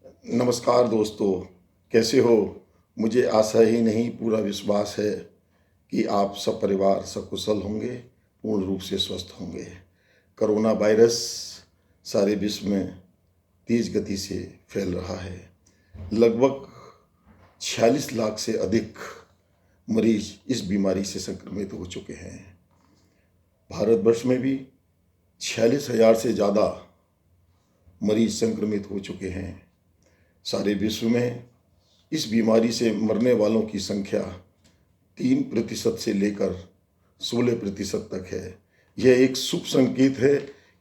नमस्कार दोस्तों, कैसे हो? मुझे आशा ही नहीं पूरा विश्वास है कि आप सब परिवार सकुशल होंगे, पूर्ण रूप से स्वस्थ होंगे। कोरोना वायरस सारे विश्व में तेज गति से फैल रहा है। लगभग 46 लाख से अधिक मरीज इस बीमारी से संक्रमित हो चुके हैं। भारतवर्ष में भी 46,000 से ज़्यादा मरीज संक्रमित हो चुके हैं। सारे विश्व में इस बीमारी से मरने वालों की संख्या 3% से लेकर 16% तक है। यह एक शुभ संकेत है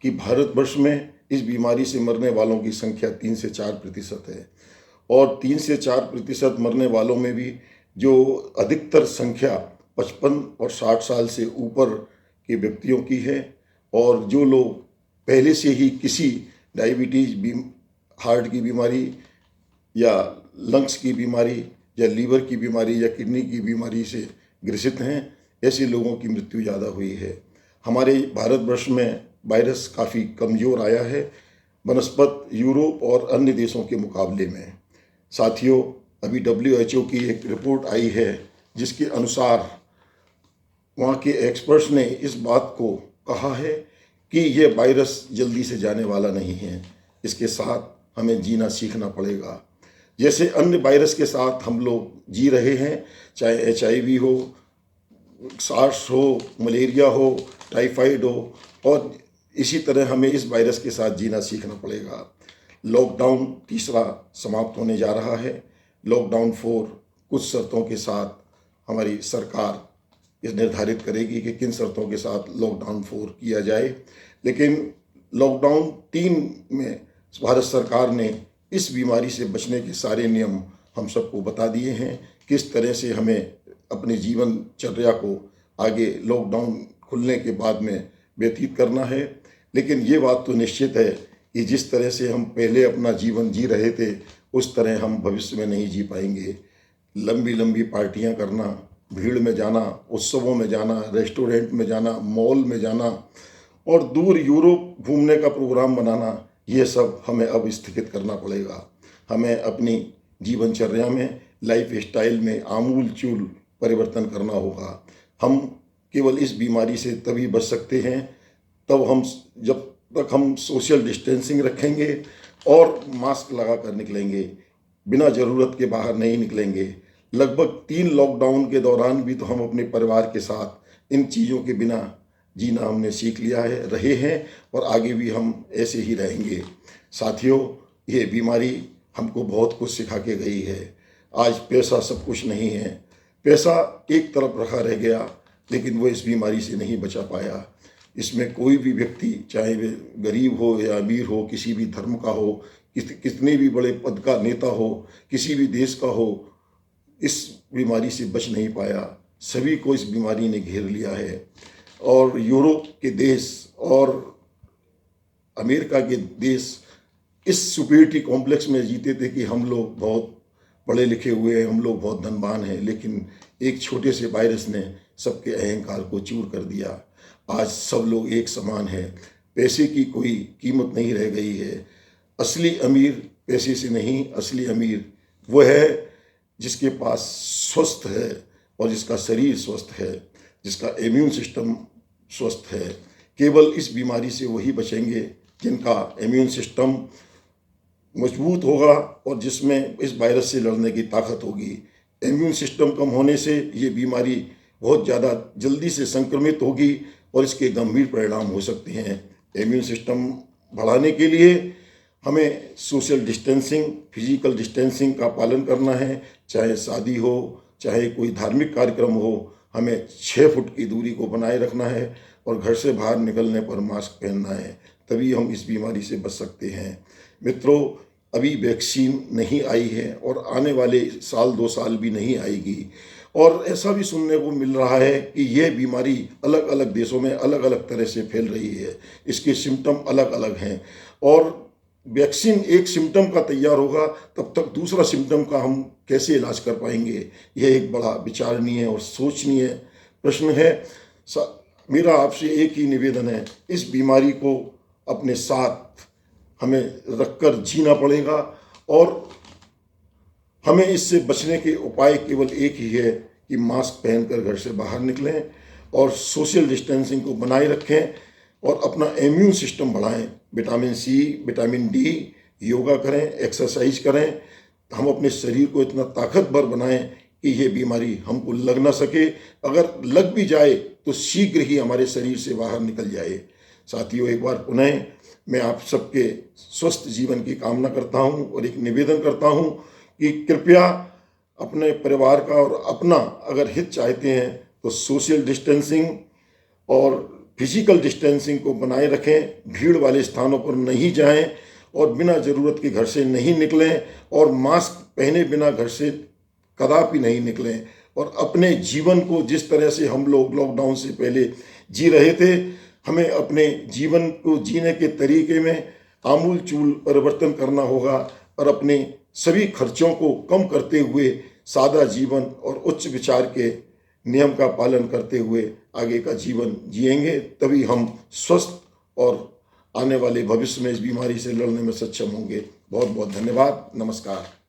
कि भारतवर्ष में इस बीमारी से मरने वालों की संख्या 3 से 4% है और 3 से 4% मरने वालों में भी जो अधिकतर संख्या 55 और 60 साल से ऊपर के व्यक्तियों की है और जो लोग पहले से ही किसी डायबिटीज़, हार्ट की बीमारी या लंग्स की बीमारी या लीवर की बीमारी या किडनी की बीमारी से ग्रसित हैं, ऐसे लोगों की मृत्यु ज़्यादा हुई है। हमारे भारतवर्ष में वायरस काफ़ी कमज़ोर आया है बनस्पत यूरोप और अन्य देशों के मुकाबले में। साथियों, अभी WHO की एक रिपोर्ट आई है जिसके अनुसार वहाँ के एक्सपर्ट्स ने इस बात को कहा है कि यह वायरस जल्दी से जाने वाला नहीं है। इसके साथ हमें जीना सीखना पड़ेगा। जैसे अन्य वायरस के साथ हम लोग जी रहे हैं, चाहे HIV हो, सार्स हो, मलेरिया हो, टाइफाइड हो, और इसी तरह हमें इस वायरस के साथ जीना सीखना पड़ेगा। लॉकडाउन तीसरा समाप्त होने जा रहा है। लॉकडाउन 4 कुछ शर्तों के साथ हमारी सरकार ये निर्धारित करेगी कि किन शर्तों के साथ लॉकडाउन 4 किया जाए। लेकिन लॉकडाउन 3 में भारत सरकार ने इस बीमारी से बचने के सारे नियम हम सबको बता दिए हैं, किस तरह से हमें अपने जीवनचर्या को आगे लॉकडाउन खुलने के बाद में व्यतीत करना है। लेकिन ये बात तो निश्चित है कि जिस तरह से हम पहले अपना जीवन जी रहे थे उस तरह हम भविष्य में नहीं जी पाएंगे। लंबी लंबी पार्टियां करना, भीड़ में जाना, उत्सवों में जाना, रेस्टोरेंट में जाना, मॉल में जाना और दूर यूरोप घूमने का प्रोग्राम बनाना, ये सब हमें अब स्थगित करना पड़ेगा। हमें अपनी जीवनचर्या में, लाइफ स्टाइल में आमूल चूल परिवर्तन करना होगा। हम केवल इस बीमारी से तभी बच सकते हैं जब तक हम सोशल डिस्टेंसिंग रखेंगे और मास्क लगा कर निकलेंगे, बिना ज़रूरत के बाहर नहीं निकलेंगे। लगभग 3 लॉकडाउन के दौरान भी तो हम अपने परिवार के साथ इन चीज़ों के बिना जीना हमने सीख लिया है, रहे हैं और आगे भी हम ऐसे ही रहेंगे। साथियों, ये बीमारी हमको बहुत कुछ सिखा के गई है। आज पैसा सब कुछ नहीं है, पैसा एक तरफ रखा रह गया, लेकिन वो इस बीमारी से नहीं बचा पाया। इसमें कोई भी व्यक्ति, चाहे वे गरीब हो या अमीर हो, किसी भी धर्म का हो, कितने भी बड़े पद का नेता हो, किसी भी देश का हो, इस बीमारी से बच नहीं पाया। सभी को इस बीमारी ने घेर लिया है और यूरोप के देश और अमेरिका के देश इस सुपीरियरिटी कॉम्प्लेक्स में जीते थे कि हम लोग बहुत पढ़े लिखे हुए हैं, हम लोग बहुत धनवान हैं, लेकिन एक छोटे से वायरस ने सबके अहंकार को चूर कर दिया। आज सब लोग एक समान हैं, पैसे की कोई कीमत नहीं रह गई है। असली अमीर पैसे से नहीं, असली अमीर वो है जिसके पास स्वस्थ है और जिसका शरीर स्वस्थ है, जिसका इम्यून सिस्टम स्वस्थ है। केवल इस बीमारी से वही बचेंगे जिनका इम्यून सिस्टम मजबूत होगा और जिसमें इस वायरस से लड़ने की ताकत होगी। इम्यून सिस्टम कम होने से ये बीमारी बहुत ज़्यादा जल्दी से संक्रमित होगी और इसके गंभीर परिणाम हो सकते हैं। इम्यून सिस्टम बढ़ाने के लिए हमें सोशल डिस्टेंसिंग, फिजिकल डिस्टेंसिंग का पालन करना है। चाहे शादी हो, चाहे कोई धार्मिक कार्यक्रम हो, हमें 6 फुट की दूरी को बनाए रखना है और घर से बाहर निकलने पर मास्क पहनना है, तभी हम इस बीमारी से बच सकते हैं। मित्रों, अभी वैक्सीन नहीं आई है और आने वाले साल 2 साल भी नहीं आएगी और ऐसा भी सुनने को मिल रहा है कि यह बीमारी अलग अलग देशों में अलग अलग तरह से फैल रही है, इसके सिम्टम अलग अलग हैं और वैक्सीन एक सिम्टम का तैयार होगा तब तक दूसरा सिम्टम का हम कैसे इलाज कर पाएंगे, यह एक बड़ा विचारणीय और सोचनीय प्रश्न है। मेरा आपसे एक ही निवेदन है, इस बीमारी को अपने साथ हमें रखकर जीना पड़ेगा और हमें इससे बचने के उपाय केवल एक ही है कि मास्क पहनकर घर से बाहर निकलें और सोशल डिस्टेंसिंग को बनाए रखें और अपना इम्यून सिस्टम बढ़ाएं। Vitamin C, vitamin D, yoga करें, एक्सरसाइज करें। हम अपने शरीर को इतना ताकतवर बनाएं कि ये बीमारी हमको लग ना सके। अगर लग भी जाए तो शीघ्र ही हमारे शरीर से बाहर निकल जाए। साथियों, एक बार पुनः मैं आप सबके स्वस्थ जीवन की कामना करता हूँ और एक निवेदन करता हूँ कि कृपया अपने परिवार का और अपना अगर हित चाहते हैं तो सोशल डिस्टेंसिंग और फिजिकल डिस्टेंसिंग को बनाए रखें। भीड़ वाले स्थानों पर नहीं जाएं और बिना ज़रूरत के घर से नहीं निकलें और मास्क पहने बिना घर से कदापि नहीं निकलें। और अपने जीवन को जिस तरह से हम लोग लॉकडाउन से पहले जी रहे थे, हमें अपने जीवन को जीने के तरीके में आमूल-चूल परिवर्तन करना होगा और अपने सभी खर्चों को कम करते हुए सादा जीवन और उच्च विचार के नियम का पालन करते हुए आगे का जीवन जिएंगे। तभी हम स्वस्थ और आने वाले भविष्य में इस बीमारी से लड़ने में सक्षम होंगे। बहुत बहुत धन्यवाद। नमस्कार।